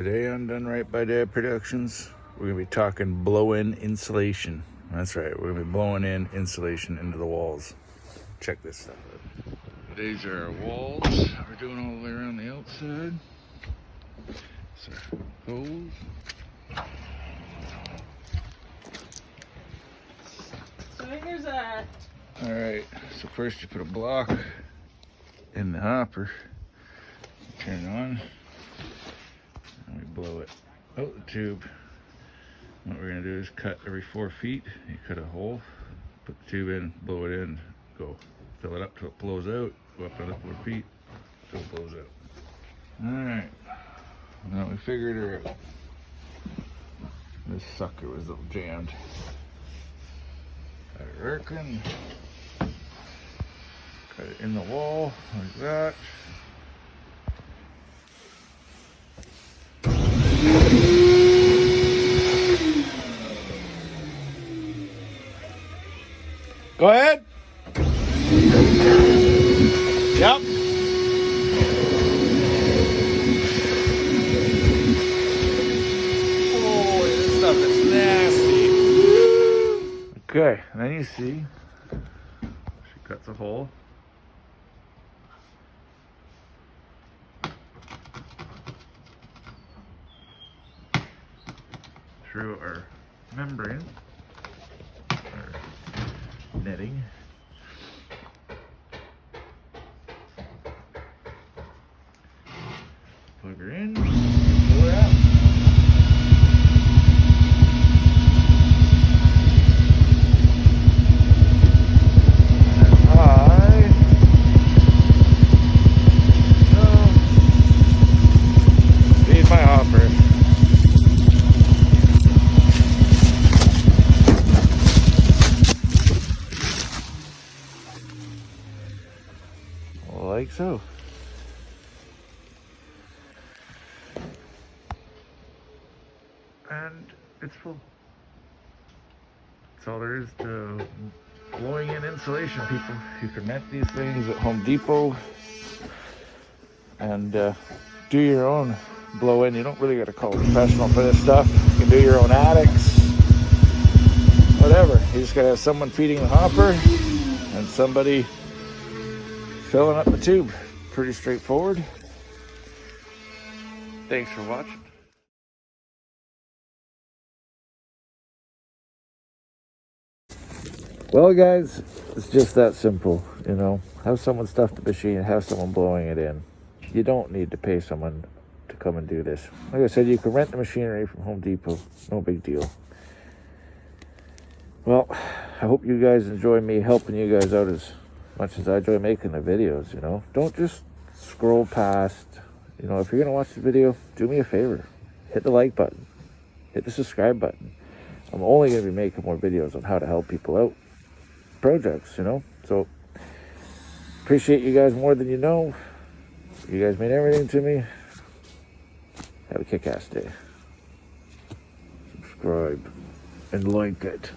Today on Done Right by Dad Productions, we're going to be talking blow-in insulation. That's right, we're going to be blowing in insulation into the walls. Check this stuff out. These are our walls. We're doing all the way around the outside. So, holes. So here's a... Alright, so first you put a block in the hopper. Turn it on. And we blow it out the tube. What we're going to do is cut every 4 feet. You cut a hole, put the tube in, blow it in, go fill it up till it blows out, go up another 4 feet till it blows out. Alright, now we figured her out. This sucker was a little jammed. Got it working. Cut it in the wall like that. Go ahead. Yep. Oh, this stuff is nasty. Okay, and then you see she cuts a hole. Through our membrane. Netting. Plug her in. Pull her out. High. So, feed my hopper. Like so. And it's full. That's all there is to blowing in insulation, people. You can rent these things at Home Depot and do your own blow in. You don't really got to call a professional for this stuff. You can do your own attics, whatever. You just got to have someone feeding the hopper and somebody filling up the tube. Pretty straightforward. Thanks for watching. Well, guys, it's just that simple, you know. Have someone stuff the machine, have someone blowing it in. You don't need to pay someone to come and do this. Like I said, you can rent the machinery from Home Depot. No big deal. Well, I hope you guys enjoy me helping you guys out as much as I enjoy making the videos, you know. Don't just scroll past. You know, if you're gonna watch the video, do me a favor. Hit the like button. Hit the subscribe button. I'm only gonna be making more videos on how to help people out. Projects, you know. So, appreciate you guys more than you know. You guys mean everything to me. Have a kick-ass day. Subscribe and like it.